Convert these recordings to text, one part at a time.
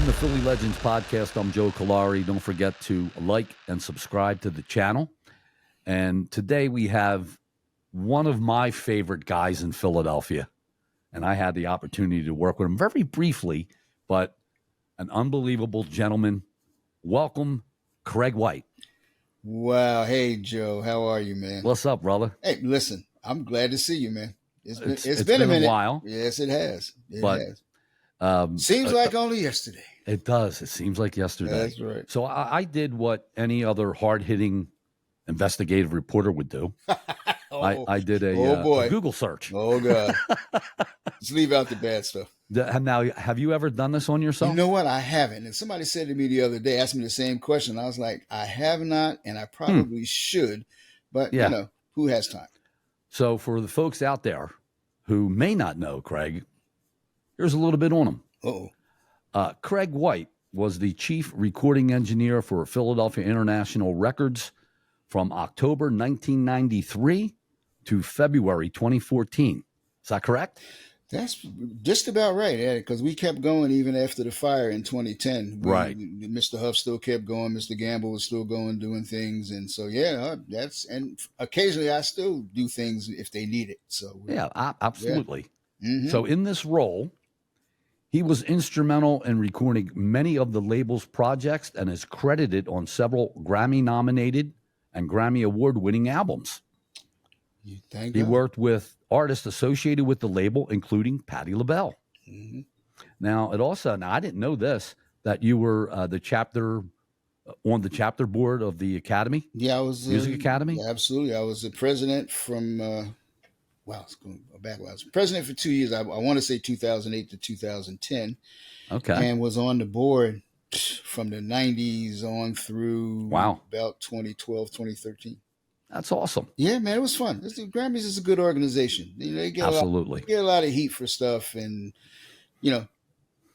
Welcome to Philly Legends Podcast. I'm Joe Colari. Don't forget to like and subscribe to the channel. And today we have one of my favorite guys in Philadelphia. And I had the opportunity to work with him very briefly, but an unbelievable gentleman. Welcome, Craig White. Wow. Hey, Joe. How are you, man? What's up, brother? Hey, listen, I'm glad to see you, man. It's been a minute. while. Yes, it has. It But, has. Seems like only yesterday. It does. It seems like yesterday. That's right. So I did what any other hard-hitting investigative reporter would do. I did a Google search. Oh, God. Let's leave out the bad stuff. Now, have you ever done this on yourself? You know what? I haven't. And somebody said to me the other day, asked me the same question. I was like, I have not, and I probably should. But, Yeah. you know, who has time? So for the folks out there who may not know Craig, here's a little bit on him. Uh-oh. Craig White was the chief recording engineer for Philadelphia International Records from October 1993 to February 2014. Is that correct? That's just about right, because we kept going even after the fire in 2010. Right. Mr. Huff still kept going. Mr. Gamble was still going, doing things. And so, yeah, and occasionally I still do things if they need it. So, Yeah, absolutely. Yeah. Mm-hmm. So in this role, he was instrumental in recording many of the label's projects and is credited on several Grammy-nominated and Grammy Award-winning albums. He worked with artists associated with the label, including Patti LaBelle. Mm-hmm. Now, I didn't know this, that you were on the chapter board of the Academy. Yeah, I was Music Academy. Yeah, absolutely. I was the president from. It's going back. I was president for 2 years. I want to say 2008 to 2010. Okay. And was on the board from the 90s on through about 2012, 2013. That's awesome. Yeah, man, it was fun. The Grammys is a good organization. They get absolutely get a lot of heat for stuff, and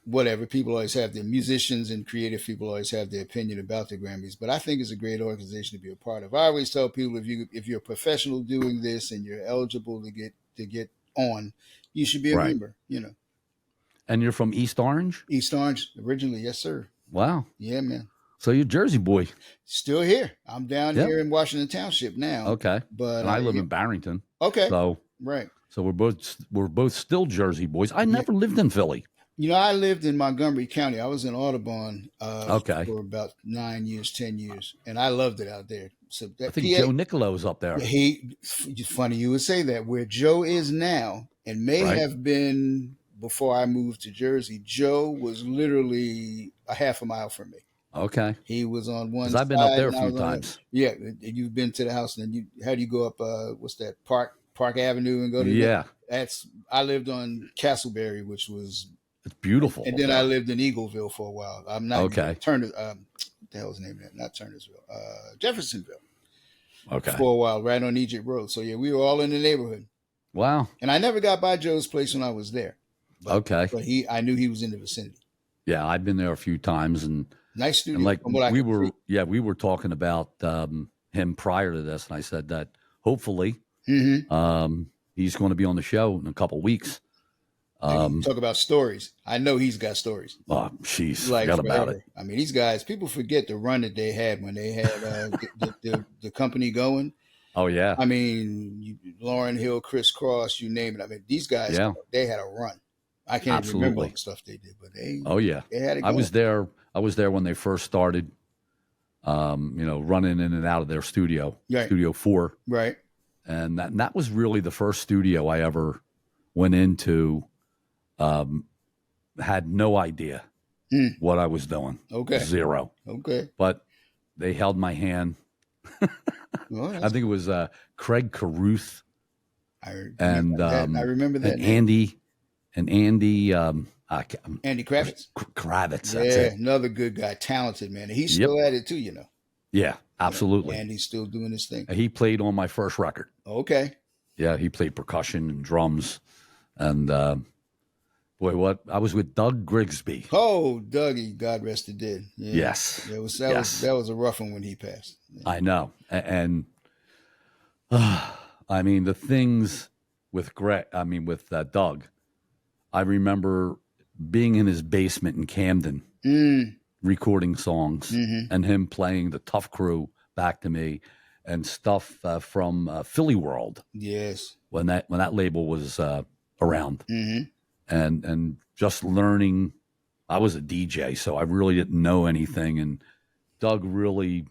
whatever. People always have their musicians and creative people always have their opinion about the Grammys, but I think it's a great organization to be a part of. I always tell people if you're a professional doing this and you're eligible to get on, you should be a member. And you're from East Orange? East Orange originally, yes, sir. Wow. Yeah, man. So you're a Jersey boy. Still here. I'm down here in Washington Township now. Okay. But I live in Barrington. Okay. So right. So we're both still Jersey boys. I never lived in Philly. I lived in Montgomery County. I was in Audubon for about 9 years, 10 years, and I loved it out there. So I think Joe Nicolo's up there. Funny you would say that. Where Joe is now, and may have been before I moved to Jersey, Joe was literally a half a mile from me. Okay. He was on one side. I've been up there a few times. Yeah, you've been to the house, and then how do you go up? What's that? Park Avenue and go to? Yeah. I lived on Castleberry, which was. It's beautiful. And then I lived in Eagleville for a while. I'm not Turner. What the hell is the name of that? Not Turnersville. Jeffersonville. Okay. For a while, right on Egypt Road. So yeah, we were all in the neighborhood. Wow. And I never got by Joe's place when I was there. But I knew he was in the vicinity. Yeah, I've been there a few times, and nice studio. And like we were talking about him prior to this, and I said that hopefully he's going to be on the show in a couple of weeks. Talk about stories. I know he's got stories. Oh, jeez, forgot about it. I mean, these guys, people forget the run that they had when they had the company going. Oh, yeah. I mean, Lauryn Hill, Criss Cross, you name it. I mean, these guys, they had a run. I can't even remember all the stuff they did, but they had it going. I was there when they first started, running in and out of their studio, Studio 4. Right. And that was really the first studio I ever went into. Had no idea what I was doing. Okay. Zero. Okay. But they held my hand. I think it was Craig Carruth. I remember that. And Andy. Andy Kravitz. Kravitz. That's it. Another good guy, talented man. He's still at it too, Yeah, absolutely. And he's still doing his thing. He played on my first record. Okay. Yeah, he played percussion and drums, and I was with Doug Grigsby. Oh, Dougie, God rest his dead. Yeah. Yes. That was a rough one when he passed. Yeah. I know, and I mean the things with Doug. I remember being in his basement in Camden recording songs and him playing the Tough Crew back to me and stuff from Philly World. Yes. When that label was around. Mm-hmm. And just learning. I was a DJ, so I really didn't know anything. And Doug really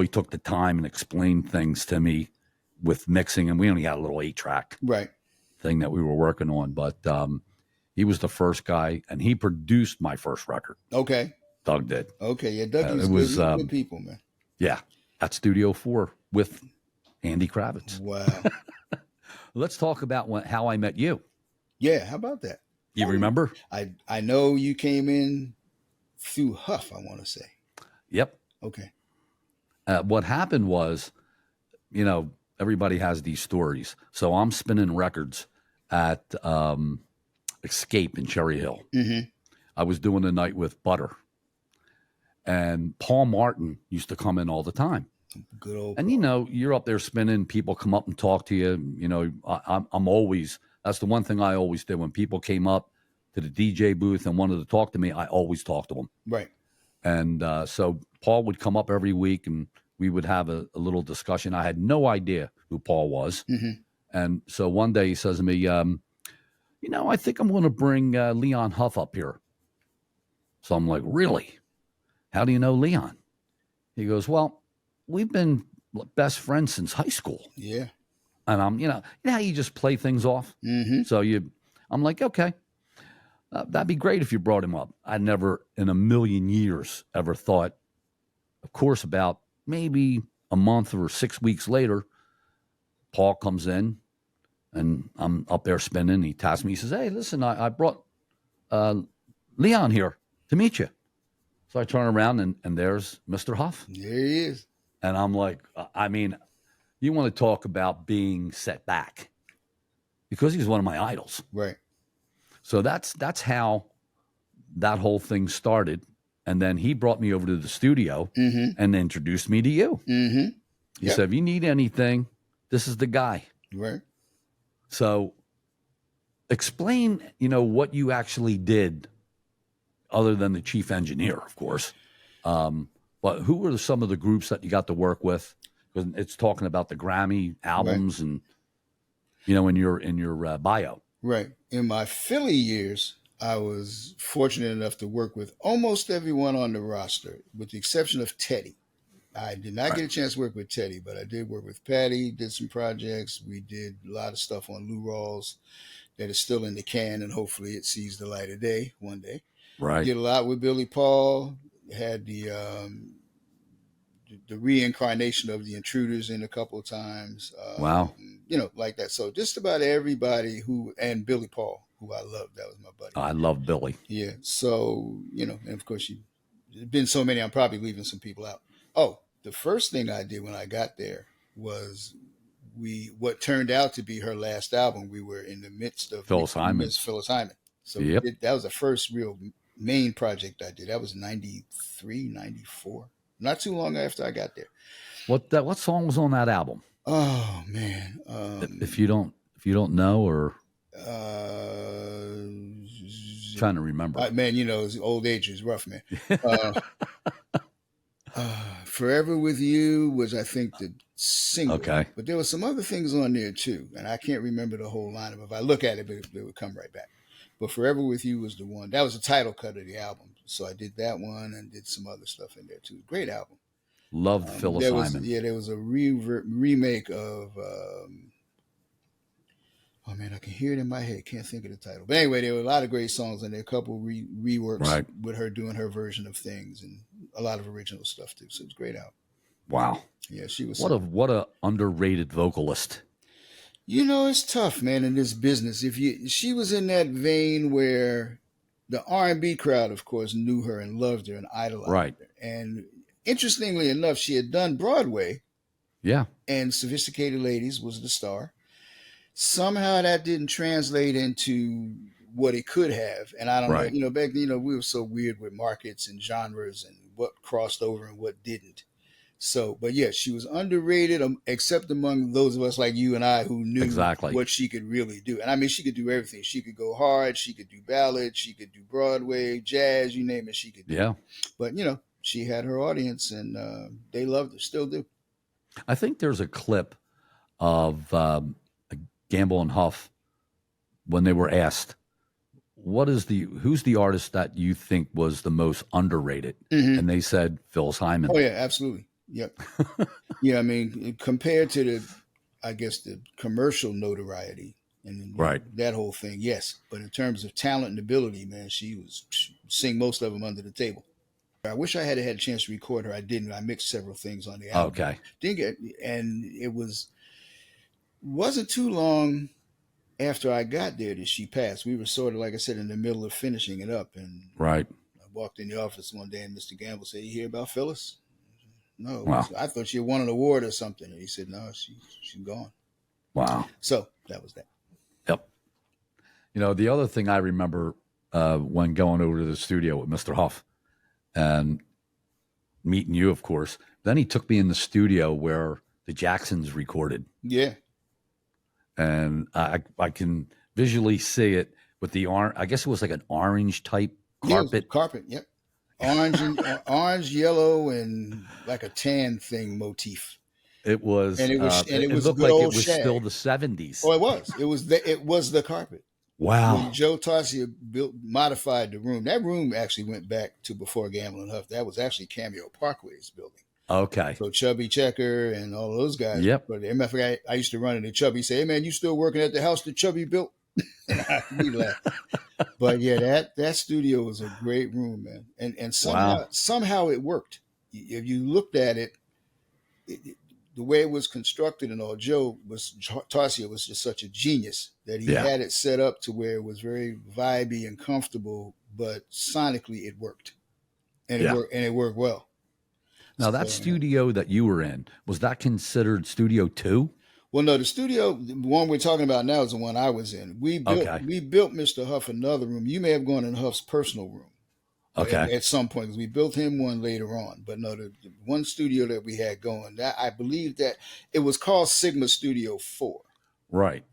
took the time and explained things to me with mixing. And we only had a little 8-track thing that we were working on. But he was the first guy, and he produced my first record. Okay. Doug did. Okay. Yeah, Doug was good people, man. Yeah. At Studio 4 with Andy Kravitz. Wow. Let's talk about how I met you. Yeah, how about that? You remember? I know you came in through Huff, I want to say. Yep. Okay. What happened was, everybody has these stories. So I'm spinning records at Escape in Cherry Hill. Mm-hmm. I was doing a night with Butter. And Paul Martin used to come in all the time. Good old And, you're up there spinning. People come up and talk to you. I'm always... That's the one thing I always did. When people came up to the DJ booth and wanted to talk to me, I always talked to them. Right. And so Paul would come up every week and we would have a little discussion. I had no idea who Paul was. Mm-hmm. And so one day he says to me, I think I'm going to bring Leon Huff up here. So I'm like, really? How do you know Leon? He goes, well, we've been best friends since high school. Yeah. And I'm, you know how you just play things off. Mm-hmm. So I'm like, okay, that'd be great if you brought him up. I never in a million years ever thought, of course, about maybe a month or 6 weeks later, Paul comes in and I'm up there spinning. He taps me. He says, hey, listen, I brought Leon here to meet you. So I turn around and there's Mr. Huff. There he is. And I'm like, you want to talk about being set back because he's one of my idols. Right. So that's how that whole thing started. And then he brought me over to the studio and introduced me to you. Mm-hmm. He said, if you need anything, this is the guy. Right. So explain, what you actually did other than the chief engineer, of course. But who were some of the groups that you got to work with? Because it's talking about the Grammy albums and, in your bio. Right. In my Philly years, I was fortunate enough to work with almost everyone on the roster, with the exception of Teddy. I did not get a chance to work with Teddy, but I did work with Patty, did some projects. We did a lot of stuff on Lou Rawls that is still in the can, and hopefully it sees the light of day one day. Right. Did a lot with Billy Paul, had the reincarnation of the Intruders in a couple of times. Wow. Like that. So just about everybody and Billy Paul, who I loved. That was my buddy. I love Billy. Yeah. So, and of course, there's been so many, I'm probably leaving some people out. Oh, the first thing I did when I got there was what turned out to be her last album. We were in the midst of Phyllis Hyman. So that was the first real main project I did. That was 93, 94. Not too long after I got there. What song was on that album? Oh man! If you don't know, or trying to remember, man, old age is rough, man. Forever with You was, I think, the single. Okay, but there were some other things on there too, and I can't remember the whole lineup. If I look at it, it would come right back. But Forever with You was the one. That was the title cut of the album. So I did that one and did some other stuff in there too. Great album. Loved Phyllis Hyman. There was a remake of. Oh man, I can hear it in my head. Can't think of the title. But anyway, there were a lot of great songs and there a couple reworks with her doing her version of things and a lot of original stuff too. So it was a great album. Wow. Yeah, she was. What a underrated vocalist. It's tough, man, in this business. She was in that vein where the R&B crowd, of course, knew her and loved her and idolized her. And interestingly enough, she had done Broadway. Yeah. And Sophisticated Ladies was the star. Somehow that didn't translate into what it could have. And I don't know, back then, we were so weird with markets and genres and what crossed over and what didn't. So, but yeah, she was underrated, except among those of us like you and I who knew Exactly. what she could really do. And I mean, she could do everything. She could go hard. She could do ballads. She could do Broadway, jazz, you name it. She could do. Yeah. But you know, she had her audience, and they loved her. Still do. I think there's a clip of Gamble and Huff when they were asked, who's the artist that you think was the most underrated? Mm-hmm. And they said Phil Simon. Oh yeah, absolutely. Yep. Yeah, I mean, compared to the commercial notoriety and Right. that whole thing, yes. But in terms of talent and ability, man, she sing most of them under the table. I wish I had a chance to record her. I didn't. I mixed several things on the album. Okay. Didn't get, and it wasn't too long after I got there that she passed. We were sort of, like I said, in the middle of finishing it up, and Right. I walked in the office one day, and Mr. Gamble said, "You hear about Phyllis?" No, Wow. I thought she had won an award or something. And he said, "No, she's gone." Wow. So that was that. Yep. You know, the other thing I remember when going over to the studio with Mr. Huff and meeting you, of course, then he took me in the studio where the Jacksons recorded. Yeah. And I can visually see it with the orange. I guess it was like an orange type carpet. Yeah, carpet. Yep. Orange and orange, yellow, and like a tan thing motif. It was, and it was looked good like old it was shag. still the 70s. Oh, it was. It was the carpet. Wow. When Joe Tarsia modified the room. That room actually went back to before Gamble and Huff. That was actually Cameo Parkway's building. Okay. So Chubby Checker and all those guys. Yep. But I used to run into Chubby, say, "Hey man, you still working at the house that Chubby built?" We laughed. But yeah, that studio was a great room, man. And somehow it worked. If you looked at it, the way it was constructed and all, Tarsia was just such a genius that he had it set up to where it was very vibey and comfortable, but sonically it worked. And it worked well. Now, that studio that you were in, was that considered Studio 2? Well, no, the one we're talking about now is the one I was in. We built Mr. Huff another room. You may have gone in Huff's personal room. Okay. At some point, because we built him one later on. But no, the one studio that we had going, that I believe that it was called Sigma Studio 4. Right.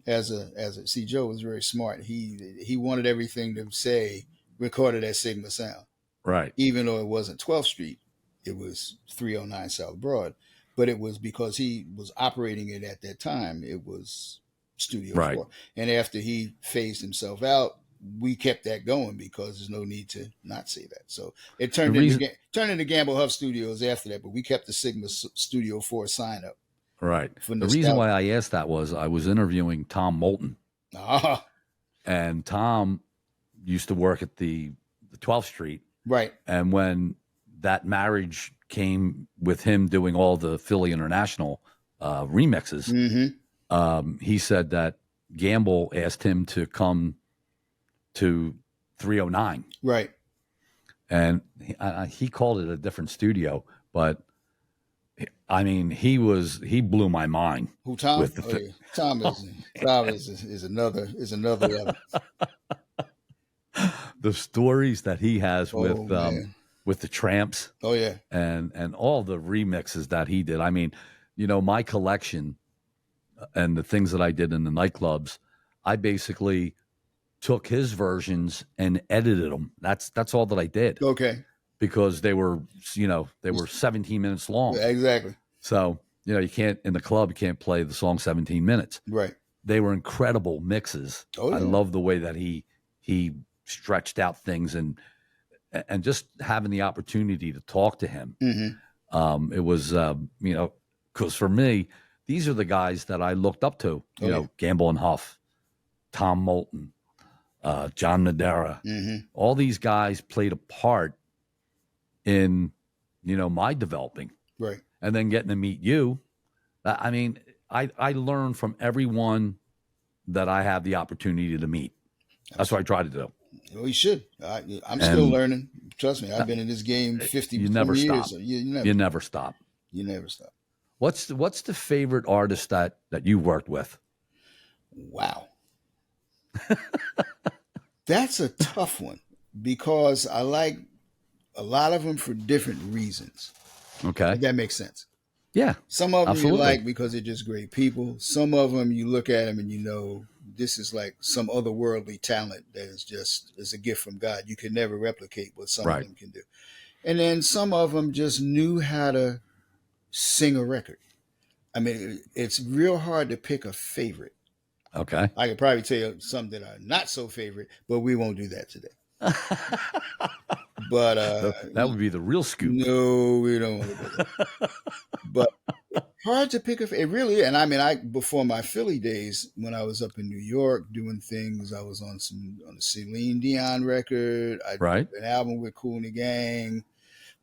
See, Joe was very smart. He wanted everything to say recorded at Sigma Sound. Right. Even though it wasn't 12th Street, it was 309 South Broad. But it was because he was operating it at that time. It was Studio 4. And after he phased himself out, we kept that going because there's no need to not say that. So it turned into Gamble Huff Studios after that, but we kept the Sigma Studio 4 sign up. Right. The reason why I asked that was I was interviewing Tom Moulton. Ah. And Tom used to work at the 12th Street. Right. And when that marriage came with him doing all the Philly International remixes, he said that Gamble asked him to come to 309. Right. And he called it a different studio, but I mean, he blew my mind. Who, Tom? Tom is another level. The stories that he has with the Tramps. Oh yeah. And all the remixes that he did. I mean, you know, my collection and the things that I did in the nightclubs, I basically took his versions and edited them. That's all that I did. Okay. Because they were 17 minutes long. Yeah, exactly. So, you know, in the club, you can't play the song 17 minutes. Right. They were incredible mixes. Oh, yeah. I love the way that he stretched out things and just having the opportunity to talk to him. Mm-hmm. It was, because for me, these are the guys that I looked up to, you know, Gamble and Huff, Tom Moulton, John Madera. Mm-hmm. All these guys played a part in, you know, my developing. Right. And then getting to meet you. I mean, I learn from everyone that I have the opportunity to meet. That's what I try to do. Well, you should. I'm still learning. Trust me, I've been in this game 50 you never years. Stop. You never stop. You never stop. What's the favorite artist that you worked with? Wow. That's a tough one because I like a lot of them for different reasons. Okay. If that makes sense. Yeah, Some of them you absolutely. like because they're just great people. Some of them you look at them and you know this is like some otherworldly talent that is a gift from God. You can never replicate what some of Right. them can do. And then some of them just knew how to sing a record. I mean, it's real hard to pick a favorite. Okay. I could probably tell you some that are not so favorite, but we won't do that today. But That would be the real scoop. no, we don't want to do that. But hard to pick a. It really, and I mean, I before my Philly days when I was up in New York doing things, I was on a Celine Dion record. I did Right. an album with Kool and the Gang.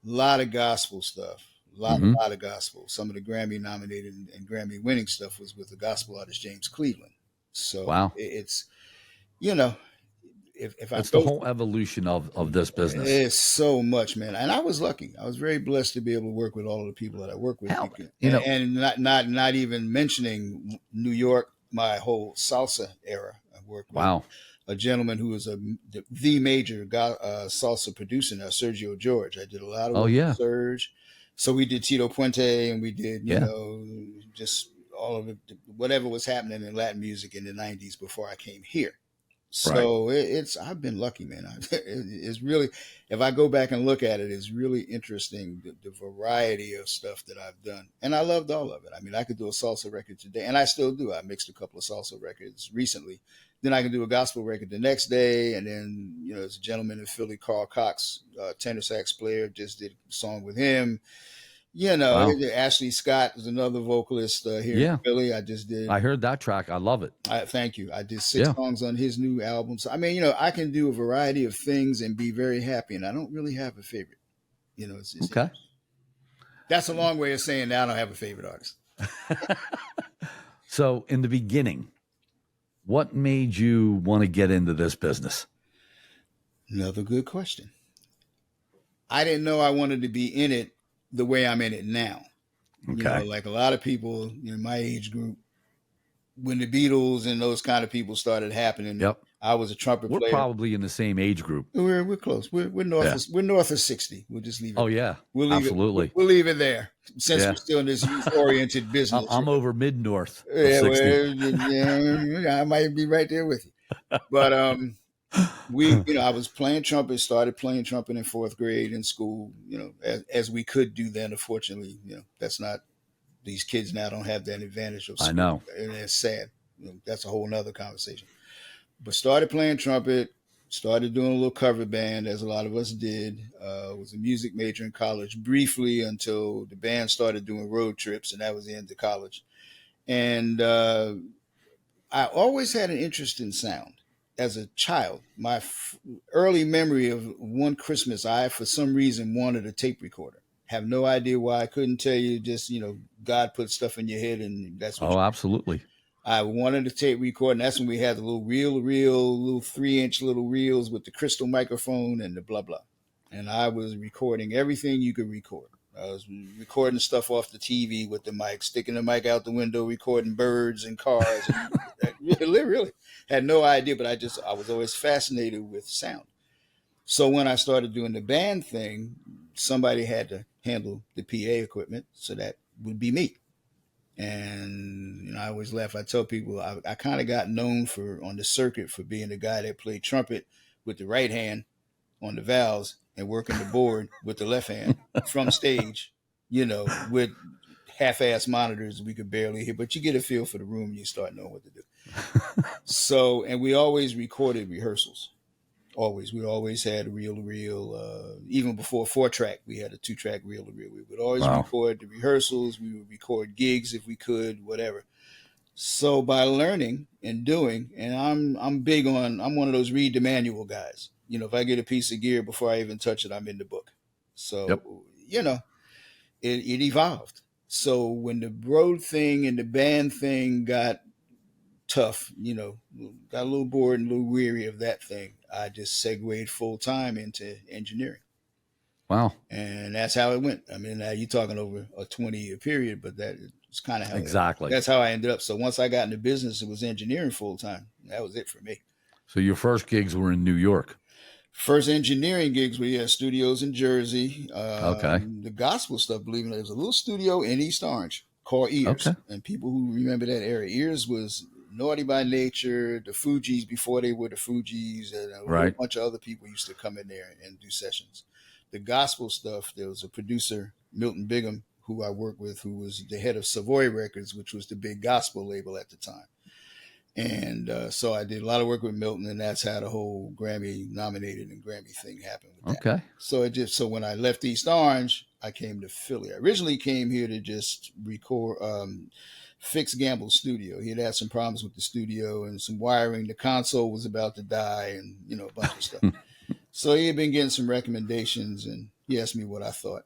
A lot of gospel stuff. Mm-hmm. Lot of gospel. Some of the Grammy nominated and Grammy winning stuff was with the gospel artist James Cleveland. So Wow. it's you know if I It's the throw whole evolution of this business. it's so much, man. And I was lucky. I was very blessed to be able to work with all of the people that I work with. Hell, you know, And not even mentioning New York, my whole salsa era. I worked with wow. a gentleman who was the major salsa producer now, Sergio George. I did a lot of Oh work with yeah. Serge. So we did Tito Puente and we did, Yeah. just all of it, whatever was happening in Latin music in the 90s before I came here. Right. So it's I've been lucky, man. It's really, if I go back and look at it, it's really interesting the variety of stuff that I've done, and I loved all of it. I mean, I could do a salsa record today, and I still do. I mixed a couple of salsa records recently. Then I can do a gospel record the next day, and then there's a gentleman in Philly, Carl Cox, tenor sax player, just did a song with him. Wow. Ashley Scott is another vocalist here in Yeah. Philly. I just did. I heard that track. I love it. Thank you. I did six Yeah. songs on his new album. So I mean, I can do a variety of things and be very happy. And I don't really have a favorite. It's Okay. that's a long way of saying that I don't have a favorite artist. So in the beginning, what made you want to get into this business? Another good question. I didn't know I wanted to be in it the way I'm in it now. Okay. Like a lot of people in my age group, when the Beatles and those kind of people started happening, Yep. I was a trumpet We're player. probably in the same age group. We're close. We're north of 60. We'll just leave it. Oh yeah. We'll leave Absolutely. it. We'll leave it there since Yeah. we're still in this youth oriented business. I'm over mid north of Yeah, 60. I might be right there with you. But I was playing trumpet. Started playing trumpet in fourth grade in school. As we could do then. Unfortunately, that's not. These kids now don't have that advantage of school. I know. And it's sad. That's a whole nother conversation. But started playing trumpet, started doing a little cover band, as a lot of us did. Was a music major in college briefly until the band started doing road trips, and that was the end of college. And I always had an interest in sound as a child. My early memory of one Christmas, I, for some reason, wanted a tape recorder. Have no idea why. I couldn't tell you. Just, God put stuff in your head, and that's what Oh, absolutely. I wanted to tape record, and that's when we had the little little 3-inch little reels with the crystal microphone and the blah blah. And I was recording everything you could record. I was recording stuff off the TV with the mic, sticking the mic out the window, recording birds and cars. And really had no idea, but I was always fascinated with sound. So when I started doing the band thing, somebody had to handle the PA equipment, so that would be me. And I always laugh. I tell people I kind of got known on the circuit for being the guy that played trumpet with the right hand on the valves and working the board with the left hand from stage, with half-ass monitors we could barely hear, but you get a feel for the room and you start knowing what to do. So, and we always recorded rehearsals. We always had a reel to reel. Even before 4-track, we had a 2-track reel to reel. We would always record the rehearsals. We would record gigs if we could, whatever. So by learning and doing, and I'm one of those read the manual guys. If I get a piece of gear before I even touch it, I'm in the book. So, it evolved. So when the road thing and the band thing got tough, got a little bored and a little weary of that thing, I just segued full time into engineering. Wow. And that's how it went. I mean, now you're talking over a 20-year period, but that's kind of how exactly. That's how I ended up. So once I got into business, it was engineering full time. That was it for me. So your first gigs were in New York. First engineering gigs we had studios in Jersey. Okay. The gospel stuff, believe it or not, there was a little studio in East Orange called Okay. Ears. And people who remember that era, Ears was Naughty by Nature, the Fugees before they were the Fugees, and a whole Right. bunch of other people used to come in there and do sessions. The gospel stuff, there was a producer, Milton Bigham, who I worked with, who was the head of Savoy Records, which was the big gospel label at the time. And so I did a lot of work with Milton, and that's how the whole Grammy nominated and Grammy thing happened with that. Okay. So when I left East Orange, I came to Philly. I originally came here to just record, fix Gamble's studio. He had some problems with the studio and some wiring. The console was about to die, and a bunch of stuff. So he had been getting some recommendations, and he asked me what I thought.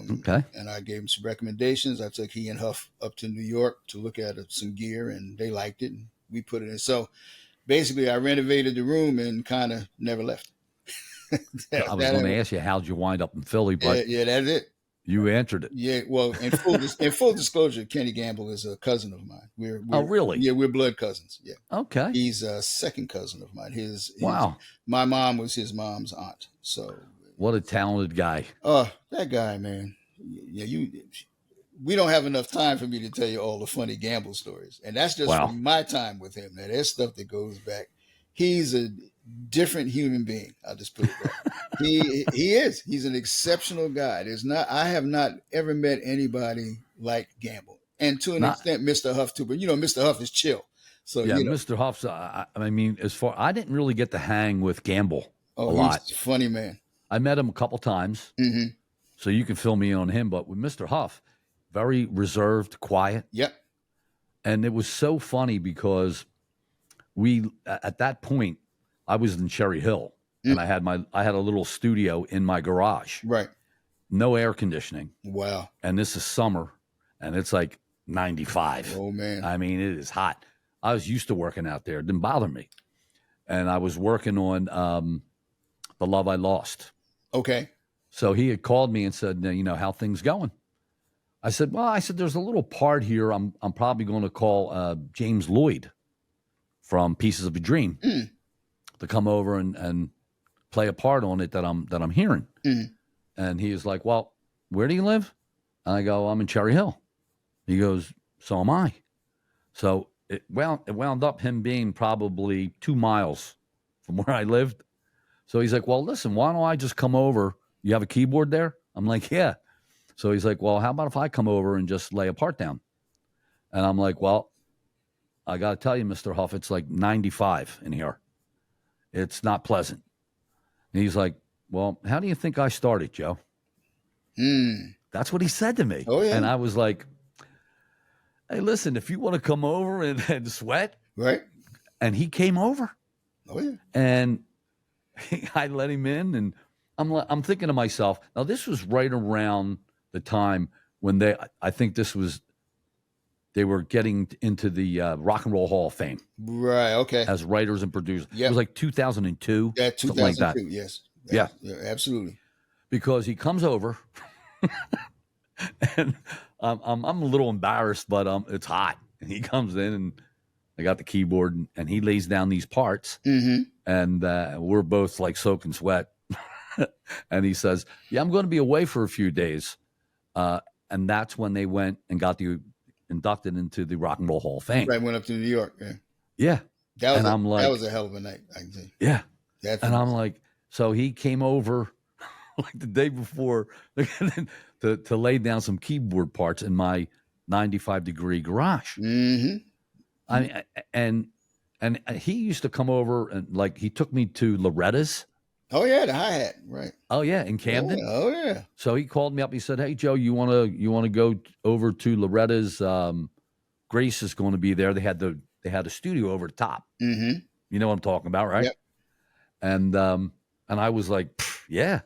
Okay. And I gave him some recommendations. I took he and Huff up to New York to look at some gear, and they liked it, and we put it in. So basically, I renovated the room and kind of never left. I was going to ask you, how'd you wind up in Philly? But yeah, that's it. you answered it. Yeah, well, in full disclosure, Kenny Gamble is a cousin of mine. We're Oh, really? Yeah, we're blood cousins. Yeah. Okay. He's a second cousin of mine. Wow. My mom was his mom's aunt. So what a talented guy. Oh, that guy, man. Yeah, we don't have enough time for me to tell you all the funny Gamble stories. And that's just from my time with him. Now, there's stuff that goes back. He's a different human being. I'll just put it that. He is. He's an exceptional guy. I have not ever met anybody like Gamble. And to an extent, Mr. Huff too. But Mr. Huff is chill. So yeah, Mr. Huff's. I mean, I didn't really get to hang with Gamble a lot. He's a funny man. I met him a couple times, so you can fill me in on him. But with Mr. Huff, very reserved, quiet. Yep. And it was so funny because at that point, I was in Cherry Hill, and I had a little studio in my garage. Right. No air conditioning. Wow. And this is summer, and it's like 95. Oh, man. I mean, it is hot. I was used to working out there. It didn't bother me. And I was working on The Love I Lost. Okay. So he had called me and said, how things going? I said, there's a little part here. I'm probably going to call James Lloyd from Pieces of a Dream to come over and play a part on it that I'm hearing. And he was like, well, where do you live? And I go, I'm in Cherry Hill. He goes, so am I. So it wound up him being probably 2 miles from where I lived. So he's like, well, listen, why don't I just come over? You have a keyboard there? I'm like, yeah. So he's like, well, how about if I come over and just lay a part down? And I'm like, well, I got to tell you, Mr. Huff, it's like 95 in here. It's not pleasant. And he's like, well, how do you think I started, Joe? That's what he said to me. Oh, yeah. And I was like, hey, listen, if you want to come over and sweat. Right. And he came over. Oh, yeah. And I let him in, and I'm thinking to myself, now this was right around the time when they were getting into the Rock and Roll Hall of Fame. Right, okay. As writers and producers. Yep. It was like 2002. Yeah, 2002, something like that. Yes. Yeah, absolutely. Because he comes over, and I'm a little embarrassed, but it's hot. And he comes in, and I got the keyboard, and he lays down these parts, and we're both like soaking sweat. And he says, yeah, I'm going to be away for a few days. And that's when they went and got inducted into the Rock and Roll Hall of Fame. Right, went up to New York. Yeah. That was a hell of a night, I can say. Yeah. Definitely. And I'm like, so he came over like the day before to lay down some keyboard parts in my 95-degree garage. I mean, and he used to come over and like he took me to Loretta's. Oh yeah, the hi-hat, right? Oh yeah, in Camden. Oh yeah. So he called me up. He said, "Hey Joe, you want to go over to Loretta's? Grace is going to be there. They had a studio over the top. You know what I'm talking about, right?" Yep. And I was like, "Yeah."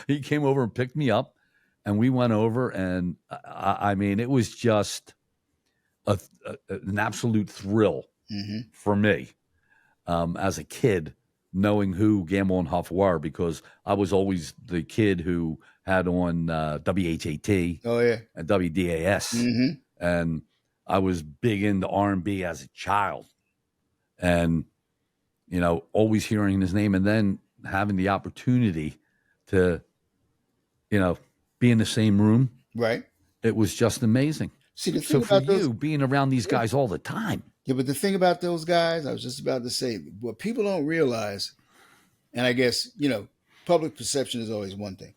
He came over and picked me up, and we went over, and I mean, it was just an absolute thrill for me as a kid, knowing who Gamble and Huff were, because I was always the kid who had on WHAT and WDAS. And I was big into R&B as a child. And, always hearing his name and then having the opportunity to, be in the same room. Right. It was just amazing. See, the So thing for about those, you being around these guys all the time. yeah, but the thing about those guys, I was just about to say, what people don't realize, and I guess, public perception is always one thing,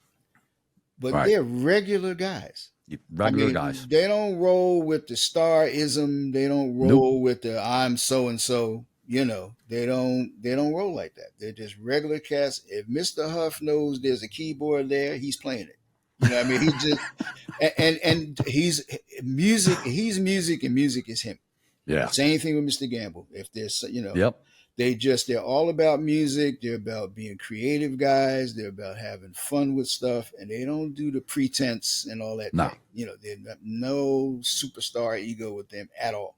but Right. they're regular guys. I Regular mean, guys. they don't roll with the starism. They don't Nope. roll with the I'm so and so. They don't roll like that. They're just regular cats. If Mr. Huff knows there's a keyboard there, he's playing it. You know what I mean? He just and he's music. He's music, and music is him. Yeah. Same thing with Mr. Gamble. If there's, Yep. they're all about music. They're about being creative guys. They're about having fun with stuff, and they don't do the pretense and all that. No. Thing. There's no superstar ego with them at all.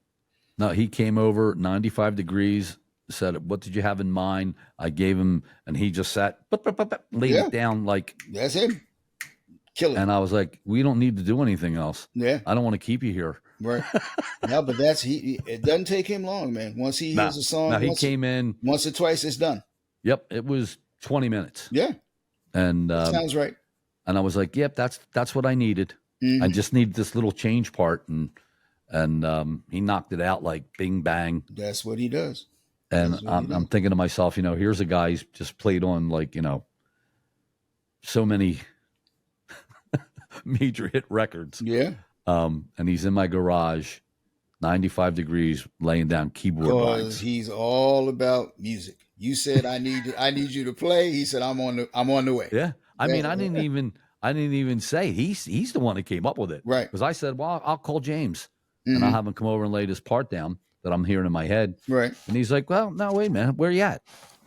No, he came over 95 degrees, said, "What did you have in mind?" I gave him, and he just sat, laid it down like. That's him. Killing. And I was like, "We don't need to do anything else. Yeah. I don't want to keep you here." Right. No, but it doesn't take him long, man. Once he hears a song, he came in once or twice, it's done. Yep, it was 20 minutes. Yeah. And sounds right. And I was like, "Yep, that's what I needed. Mm-hmm. I just needed this little change part." And he knocked it out like bing bang. That's what he does. And I'm thinking to myself, here's a guy who's just played on like, so many major hit records. Yeah. And he's in my garage, 95 degrees, laying down keyboard lines. Because he's all about music. You said I need you to play. He said I'm on the way. Yeah. I mean, I didn't even say he's the one that came up with it. Right. Because I said, well, I'll call James and I'll have him come over and lay this part down that I'm hearing in my head. Right. And he's like, well, no, wait a minute, where you at?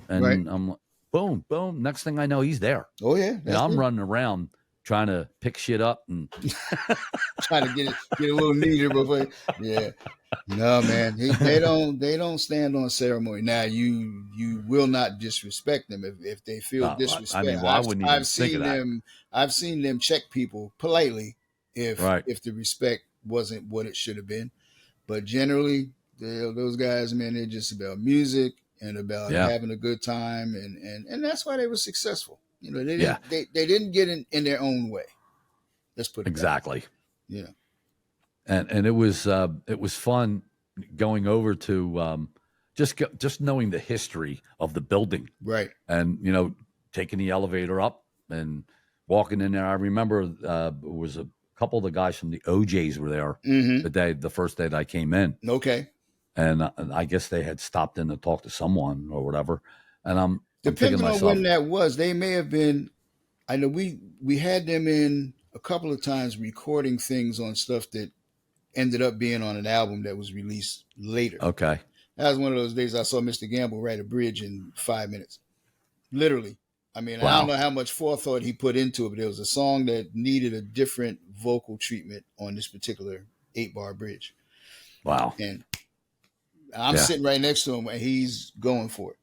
And right. I'm like, boom, boom. Next thing I know, he's there. Oh yeah. I'm running around trying to pick shit up and trying to get a little neater before. Yeah. No, man. They don't stand on ceremony. Now you will not disrespect them if they feel disrespect. I mean, well, I wouldn't even think of that. I've seen them check people politely if the respect wasn't what it should have been. But generally, those guys, man, they're just about music and about having a good time, and that's why they were successful. They didn't get in their own way. Let's put it exactly. Yeah. And it was fun going over to just knowing the history of the building, right? And taking the elevator up and walking in there. I remember it was a couple of the guys from the OJs were there the first day that I came in. Okay. And I guess they had stopped in to talk to someone or whatever. And I'm depending thinking to myself, on when that was, they may have been. I know we had them in a couple of times recording things on stuff that ended up being on an album that was released later. Okay. That was one of those days I saw Mr. Gamble write a bridge in 5 minutes. Literally. I mean, wow. I don't know how much forethought he put into it, but there was a song that needed a different vocal treatment on this particular 8-bar bridge. Wow. And I'm sitting right next to him and he's going for it.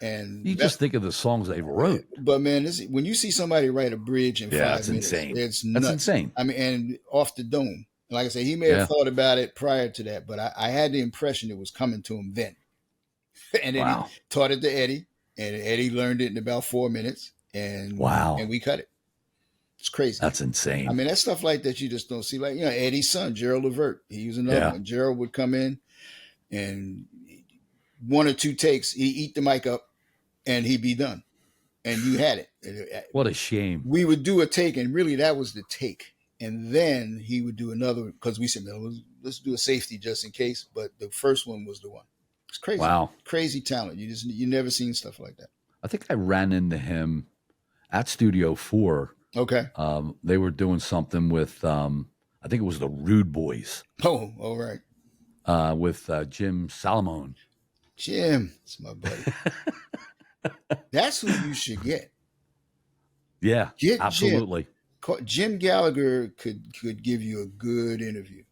And you just think of the songs they wrote. But man, when you see somebody write a bridge in 5 minutes, insane. That's insane. I mean, and off the dome. Like I said, he may have thought about it prior to that, but I had the impression it was coming to him then. And then he taught it to Eddie, and Eddie learned it in about 4 minutes. And and we cut it. It's crazy. That's insane. I mean, that's stuff like that you just don't see. Like, Eddie's son, Gerald Levert, he was another one. Gerald would come in and 1 or 2 takes, he'd eat the mic up and he'd be done. And you had it. What a shame. We would do a take, and really that was the take. And then he would do another, because we said, no, let's do a safety just in case. But the first one was the one. It's crazy. Wow. Crazy talent. You never seen stuff like that. I think I ran into him at Studio 4. Okay. They were doing something with, I think it was the Rude Boys. Oh, all right. With Jim Salomon. Jim, it's my buddy. That's who you should get. Yeah, absolutely. Jim Gallagher could give you a good interview.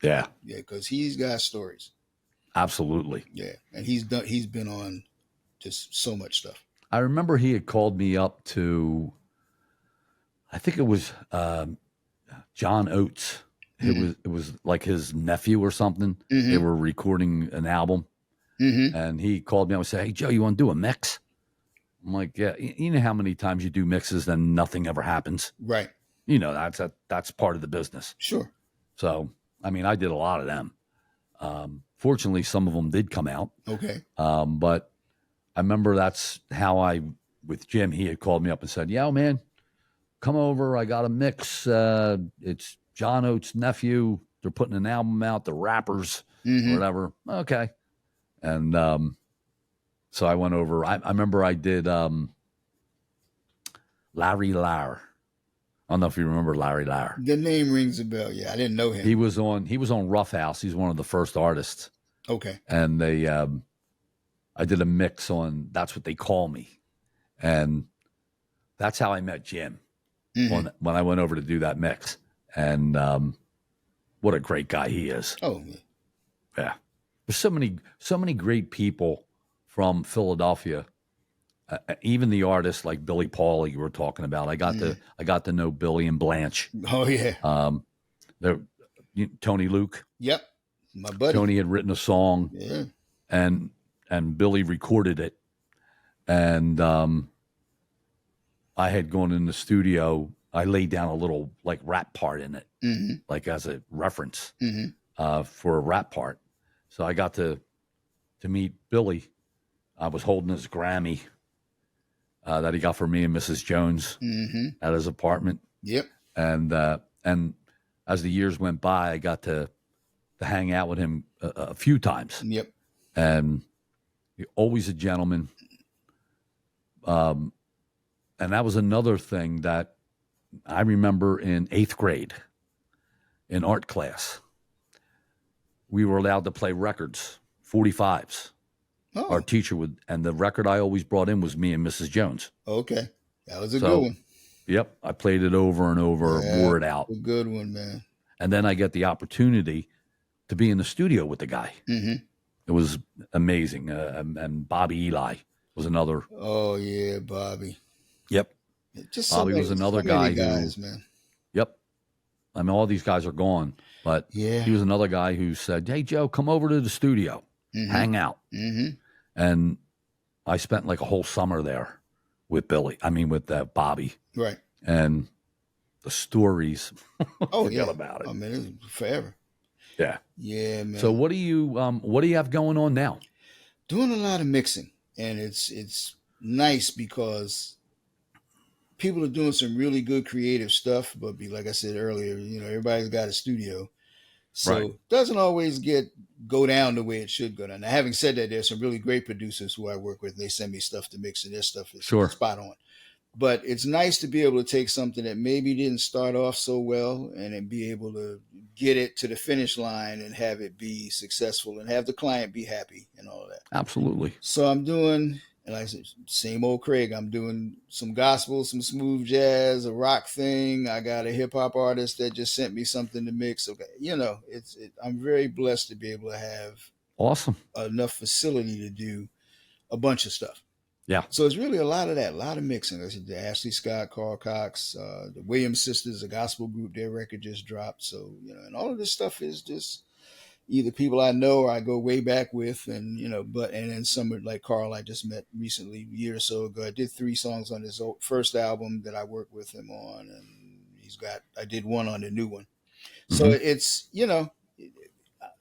Yeah. Yeah, because he's got stories. Absolutely. Yeah, and he's been on just so much stuff. I remember he had called me up to, I think it was John Oates. It was like his nephew or something. They were recording an album, Mm-hmm. and he called me up and said, "Hey, Joe, you want to do a mix?" I'm like, "Yeah." You know how many times you do mixes, then nothing ever happens. Right. You know, that's part of the business. Sure. So, I mean, I did a lot of them. Fortunately, some of them did come out. Okay. But I remember that's how with Jim, he had called me up and said, "Yeah, man, come over. I got a mix. It's John Oates' nephew. They're putting an album out, the rappers, or whatever." Okay. And so I went over. I remember I did Larry Lauer. I don't know if you remember Larry Lauer. The name rings a bell. Yeah, I didn't know him. He was on Rough House. He's one of the first artists. Okay. And I did a mix on That's What They Call Me. And that's how I met Jim when I went over to do that mix. And what a great guy he is. Oh, yeah. There's so many great people from Philadelphia. Even the artists like Billy Paul you were talking about. I got to know Billy and Blanche. Oh yeah. Tony Luke. Yep. My buddy. Tony had written a song. Yeah. And Billy recorded it. And I had gone in the studio. I laid down a little like rap part in it, like as a reference for a rap part. So I got to meet Billy. I was holding his Grammy that he got for me and Mrs. Jones at his apartment. Yep. And as the years went by, I got to hang out with him a few times. Yep. And always a gentleman. And that was another thing that I remember in 8th grade in art class. We were allowed to play records, 45s. Oh. Our teacher would, and the record I always brought in was me and Mrs. Jones. Okay. That was a good one. Yep. I played it over and over, wore it out. A good one, man. And then I get the opportunity to be in the studio with the guy. It was amazing. And Bobby Eli was another. Oh, yeah, Bobby. Yep. Just Bobby was another guy man. Yep. I mean, all these guys are gone, but yeah, he was another guy who said, "Hey, Joe, come over to the studio, hang out." And I spent like a whole summer there with Bobby. Right. And the stories, forget about it. I mean, it's forever. Yeah. Yeah, man. So what do you have going on now? Doing a lot of mixing, and it's nice because people are doing some really good creative stuff, but like I said earlier, everybody's got a studio. So it doesn't always go down the way it should go down. Now, having said that, there's some really great producers who I work with. They send me stuff to mix, and their stuff is spot on. But it's nice to be able to take something that maybe didn't start off so well and then be able to get it to the finish line and have it be successful and have the client be happy and all of that. Absolutely. So I'm doing, and like I said, same old Craig, I'm doing some gospel, some smooth jazz, a rock thing. I got a hip hop artist that just sent me something to mix. Okay. I'm very blessed to be able to have enough facility to do a bunch of stuff. Yeah. So it's really a lot of that, a lot of mixing. The Ashley Scott, Carl Cox, the Williams sisters, a gospel group, their record just dropped. So, and all of this stuff is just either people I know or I go way back with, and and then some like Carl I just met recently, a year or so ago. I did 3 songs on his first album that I worked with him on, and I did one on the new one. So it's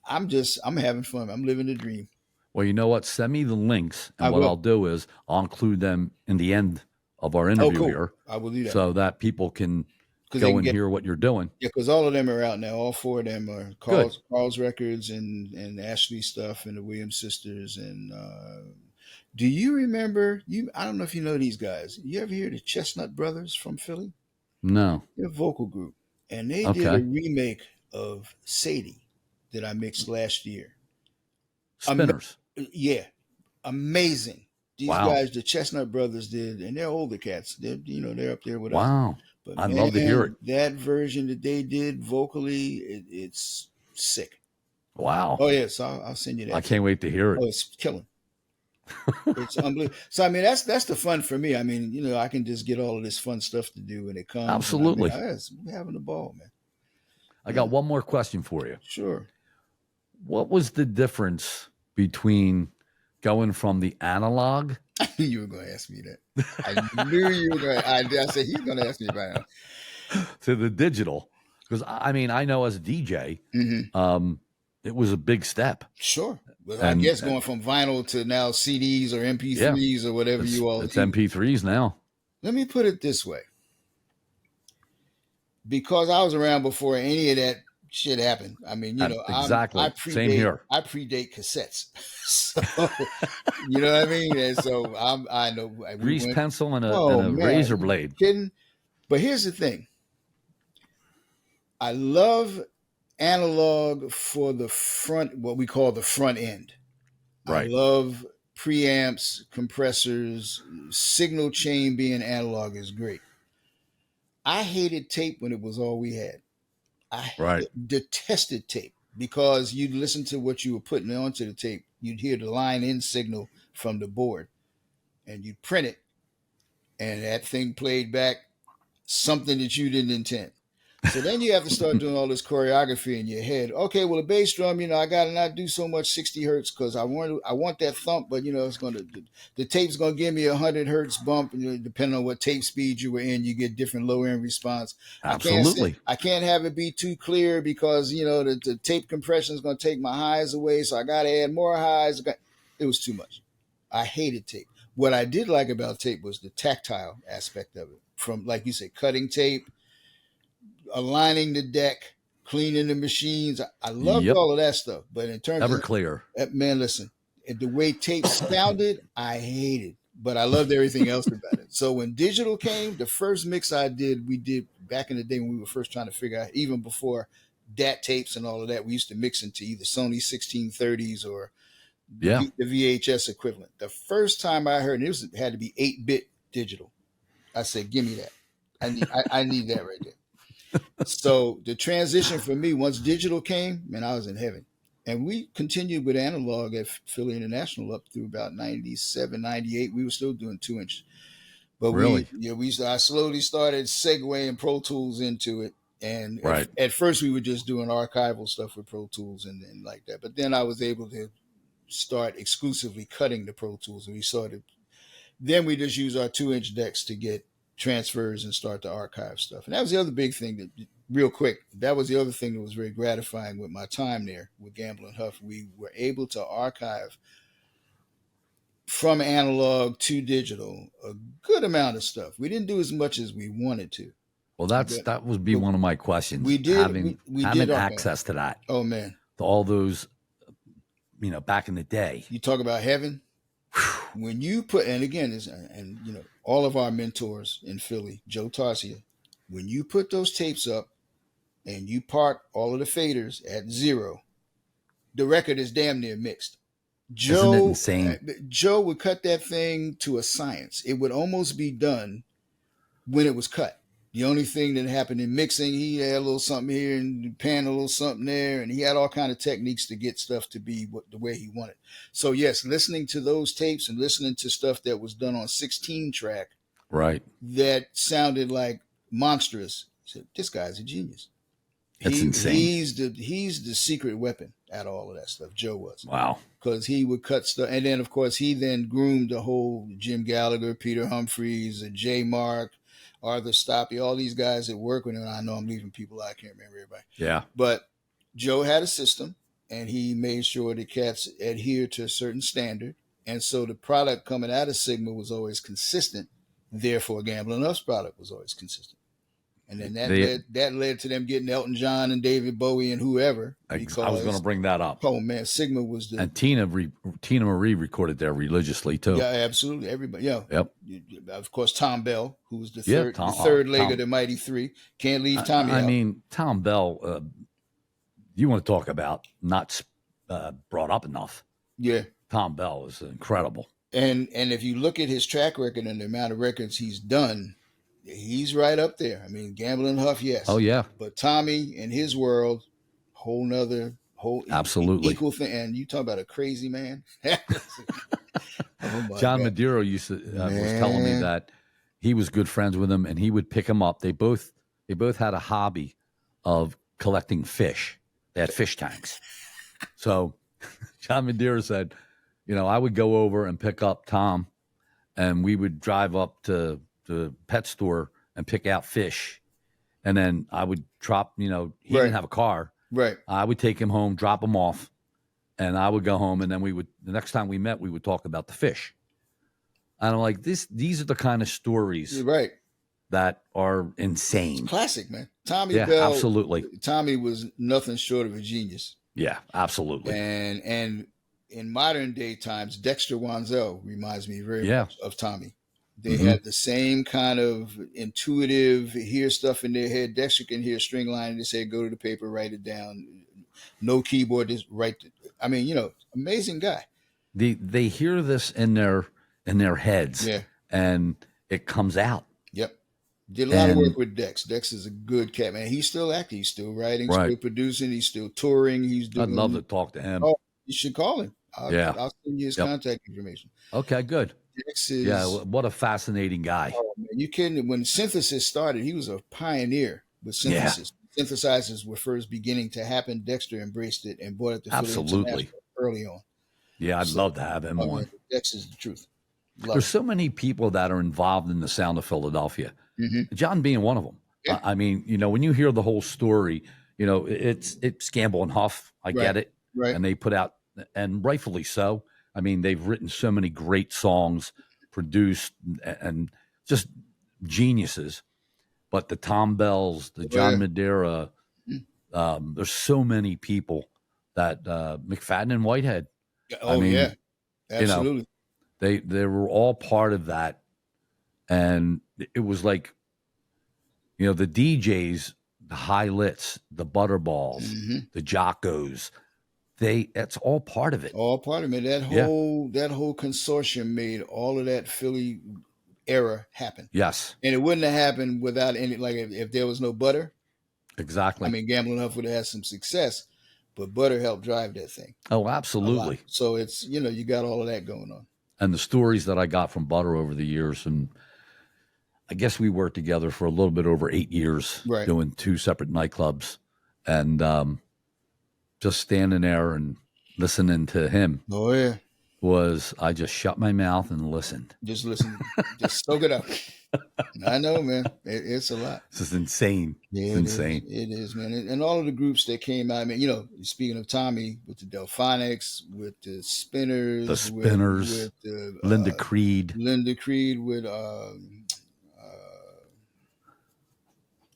I'm having fun. I'm living the dream. Well, you know what? Send me the links, and I'll do is I'll include them in the end of our interview here. I will do that so that people can go and hear what you're doing. Yeah, because all of them are out now. All 4 of them are Carl's records and Ashley's stuff and the Williams sisters. And do you remember? I don't know if you know these guys. You ever hear the Chestnut Brothers from Philly? No. They're a vocal group, and they did a remake of Sadie that I mixed last year. Spinners. Yeah, amazing. These guys, the Chestnut Brothers, did, and they're older cats. They're they're up there with us. Wow. But I'd love to hear it. That version that they did vocally, it's sick. Wow. Oh yes, I'll send you that. I can't wait to hear it. Oh, it's killing. It's unbelievable. So I mean, that's the fun for me. I mean, I can just get all of this fun stuff to do when it comes. Absolutely. We're having a ball, man. I got one more question for you. Sure. What was the difference between going from the analog I knew you were going to ask me that. I knew you were going to. I said, he's going to ask me about it. to the digital. Because I mean, I know as a DJ, Mm-hmm. it was a big step. Sure. Well, I And guess going from vinyl to now CDs or MP3s or whatever you all it's use. MP3s now. Let me put it this way. Because I was around before any of that shit happened. I mean, you know, Exactly. Same here. I predate cassettes. So, you know what I mean? And so I know. Grease pencil and oh, a man, razor are you blade. kidding? But here's the thing. I love analog for the front, what we call the front end. Right. I love preamps, compressors, signal chain being analog is great. I hated tape when it was all we had. I detested tape because you'd listen to what you were putting onto the tape. You'd hear the line in signal from the board and you'd print it and that thing played back something that you didn't intend. So then you have to start doing all this choreography in your head. Okay, well, the bass drum, you know, I got to not do so much 60 hertz because I want that thump, but you know, it's going to the tape's going to give me 100 hertz bump, and you know, depending on what tape speed you were in, you get different low end response. Absolutely. I can't have it be too clear because you know the tape compression is going to take my highs away, so I got to add more highs. It was too much. I hated tape. What I did like about tape was the tactile aspect of it. From like you said, cutting tape, aligning the deck, cleaning the machines. I loved all of that stuff. But in terms of Everclear, man, listen, the way tape sounded, I hated. But I loved everything else about it. So when digital came, the first mix we did back in the day when we were first trying to figure out, even before DAT tapes and all of that, we used to mix into either Sony 1630s or the VHS equivalent. The first time I heard it had to be 8-bit digital. I said, give me that. I need that right there. So the transition for me, once digital came, man, I was in heaven. And we continued with analog at Philly International up through about 97, 98. We were still doing 2-inch. But I slowly started segueing Pro Tools into it. And at first we were just doing archival stuff with Pro Tools and like that. But then I was able to start exclusively cutting the Pro Tools. And then we just use our 2-inch decks to get transfers and start to archive stuff. And that was the other big thing that, real quick, that was the other thing that was very gratifying with my time there with Gamble and Huff. We were able to archive from analog to digital a good amount of stuff. We didn't do as much as we wanted to. Well, that would be one of my questions. We did having access to that. Oh man, to all those, you know, back in the day. You talk about heaven. When you put, and again, and you know, all of our mentors in Philly, Joe Tarsia, when you put those tapes up and you park all of the faders at 0, the record is damn near mixed. Isn't it insane? Joe would cut that thing to a science. It would almost be done when it was cut. The only thing that happened in mixing, he had a little something here and pan a little something there, and he had all kind of techniques to get stuff to be the way he wanted. So yes, listening to those tapes and listening to stuff that was done on 16 track, right, that sounded like monstrous. I said, this guy's a genius. That's insane. He's the secret weapon at all of that stuff. Joe was. Wow. Because he would cut stuff, and then of course he then groomed the whole Jim Gallagher, Peter Humphreys, J. Mark, Arthur Stoppy, all these guys that work with him. I know I'm leaving people out. I can't remember everybody. Yeah. But Joe had a system, and he made sure the cats adhered to a certain standard. And so the product coming out of Sigma was always consistent. Therefore, Gamble and Huff's product was always consistent. And then that led to them getting Elton John and David Bowie and whoever. I was going to bring that up. Oh man, Sigma was and Tina Marie recorded there religiously too. Yeah, absolutely. Everybody. Yeah. Yep. Of course, Tom Bell, who was the third leg of the Mighty Three. Can't leave Tommy out. I mean, Tom Bell. You want to talk about not brought up enough? Yeah. Tom Bell is incredible. And if you look at his track record and the amount of records he's done, he's right up there. I mean, Gamble and Huff, yes. Oh yeah. But Tommy in his world, whole absolutely equal thing. And you talk about a crazy man. John Maduro was telling me that he was good friends with him, and he would pick him up. They both had a hobby of collecting fish. They had fish tanks. So John Maduro said, I would go over and pick up Tom, and we would drive up to the pet store and pick out fish. And then I would drop, he Right. didn't have a car. Right. I would take him home, drop him off, and I would go home. And then the next time we met, we would talk about the fish. And I'm like, these are the kind of stories You're right. that are insane. It's classic, man. Tommy Yeah, Bell. absolutely. Tommy was nothing short of a genius. Yeah, absolutely. And in modern day times, Dexter Wansell reminds me very much of Tommy. They had the same kind of intuitive, hear stuff in their head. Dexter can hear a string line and they say, go to the paper, write it down. No keyboard, just write it. I mean, amazing guy. They hear this in their heads, and it comes out. Yep. Did a lot of work with Dex. Dex is a good cat, man. He's still active. He's still writing, still producing. He's still touring. I'd love to talk to him. Oh, you should call him. I'll send you his contact information. Okay, good. Dex is, what a fascinating guy. Oh, man, you kidding? When synthesis started, he was a pioneer with synthesis. Yeah. Synthesizers were first beginning to happen. Dexter embraced it and brought it to Philly early on. Yeah, I'd love to have him on. Man, Dex is the truth. There's so many people that are involved in the sound of Philadelphia. John being one of them. Yeah. I mean, when you hear the whole story, it's Gamble and Huff. I get it. Right. And they put out, and rightfully so. I mean, they've written so many great songs, produced, and just geniuses. But the Tom Bells, the John Madeira, there's so many people that McFadden and Whitehead. Oh, I mean, absolutely. They were all part of that. And it was like, the DJs, the High-Lits, the Butterballs, the Jockos, that's all part of it. All part of it. That whole consortium made all of that Philly era happen. Yes. And it wouldn't have happened without any, like if there was no Butter. Exactly. I mean, Gamble and Huff would have had some success, but Butter helped drive that thing. Oh, absolutely. So it's, you got all of that going on. And the stories that I got from Butter over the years, and I guess we worked together for a little bit over 8 years, doing 2 separate nightclubs, and just standing there and listening to him. Oh yeah, I just shut my mouth and listened. Just listen, just soak it up. I know, man. It's a lot. This is insane. Yeah, it's insane. It is, man. And all of the groups that came out. I mean, speaking of Tommy, with the Delphonics, with the Spinners, with the Linda Creed, with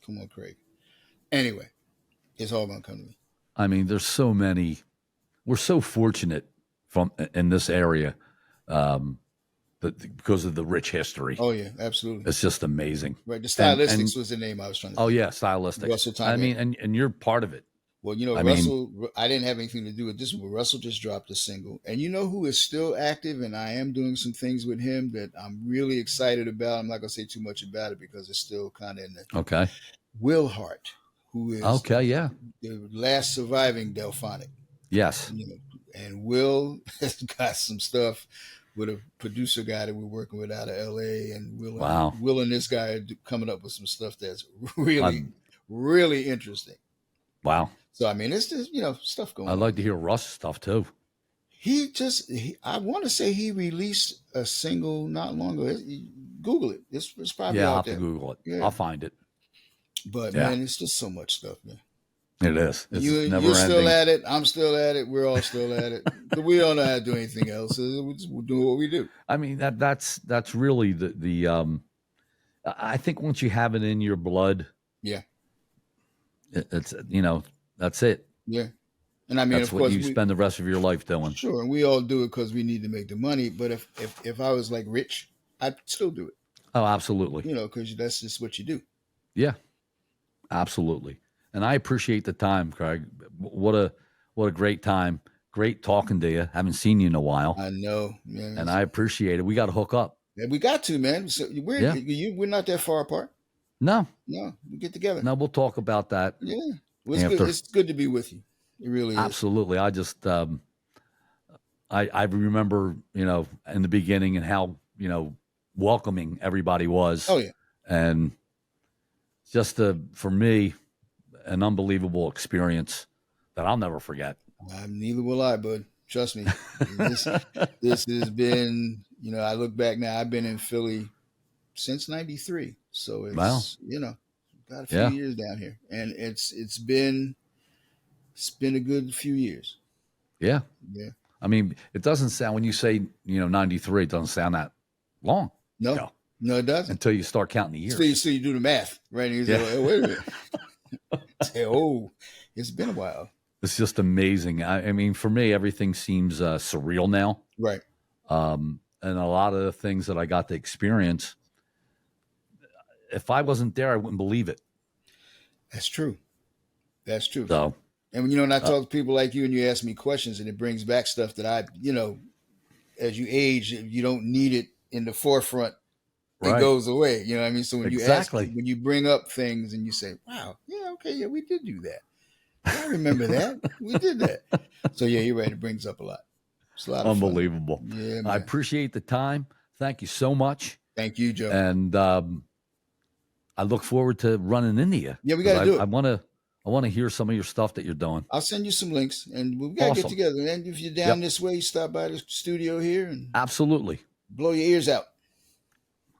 come on, Craig. Anyway, it's all gonna come to me. I mean, there's so many. We're so fortunate in this area, because of the rich history. Oh yeah, absolutely. It's just amazing. Right. The Stylistics was the name I was trying to. Oh yeah, Stylistics. Russell Tommy. I mean, and you're part of it. Well, Russell. I didn't have anything to do with this, but Russell just dropped a single, and you know who is still active, and I am doing some things with him that I'm really excited about. I'm not gonna say too much about it because it's still kind of in the. Will Hart, who is the last surviving Delphonic. Yes. And Will has got some stuff with a producer guy that we're working with out of LA, and Will and this guy are coming up with some stuff that's really, really interesting. Wow. So, I mean, it's just, stuff going on. I'd like to hear Russ stuff too. I want to say he released a single not long ago. Google it. It's probably I'll out there. have to Google it. Yeah. I'll find it. But man, it's just so much stuff, man. It is. You're still at it. I'm still at it. We're all still at it. But we don't know how to do anything else. We're doing what we do. I mean, that's really the I think once you have it in your blood, it's that's it. Yeah. And I mean, that's of what course, you spend the rest of your life doing. Sure, and we all do it because we need to make the money. But if I was like rich, I'd still do it. Oh, absolutely. Because that's just what you do. Yeah, absolutely. And I appreciate the time, Craig. What a great time. Great talking to you. Haven't seen you in a while. I know, man. And I appreciate it. We got to hook up. Yeah, we got to, man. So we're not that far apart. No, we get together. No, we'll talk about that. Yeah, it's good to be with you. It really is. Absolutely. I just I remember in the beginning and how welcoming everybody was. Oh yeah, and just for me, an unbelievable experience that I'll never forget. Neither will I, bud. Trust me. This has been, I look back now, I've been in Philly since 93. So Wow. it's, got a few Yeah. years down here. And it's been a good few years. Yeah. Yeah. I mean, it doesn't sound, when you say, 93, it doesn't sound that long No, ago no, it doesn't. until you start counting the So years. you do the math, right? And you say, Yeah. "Well, wait a minute." Say, oh, it's been a while. It's just amazing. I mean, for me, everything seems surreal now. Right. And a lot of the things that I got to experience, if I wasn't there, I wouldn't believe it. That's true. That's true. So, And when I talk to people like you and you ask me questions and it brings back stuff that as you age, you don't need it in the forefront. It right. goes away. You know what I mean? So when Exactly. when you bring up things and you say, wow, yeah, okay, yeah, we did do that. I remember that. We did that. So yeah, you're right. It brings up a lot. It's a lot of Unbelievable. fun. Yeah, man. I appreciate the time. Thank you so much. Thank you, Joe. And I look forward to running into you. Yeah, we got to do it. I want to hear some of your stuff that you're doing. I'll send you some links, and we've got to get together. And if you're down this way, you stop by the studio here and absolutely blow your ears out.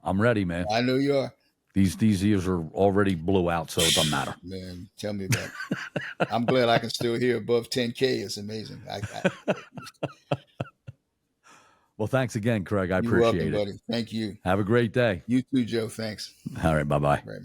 I'm ready, man. I know you are. These ears are already blew out, so it doesn't matter. Man, tell me about it. I'm glad I can still hear above 10K. It's amazing. Well, thanks again, Craig. I You're appreciate welcome, it. buddy. Thank you. Have a great day. You too, Joe. Thanks. All right. Bye-bye. Right.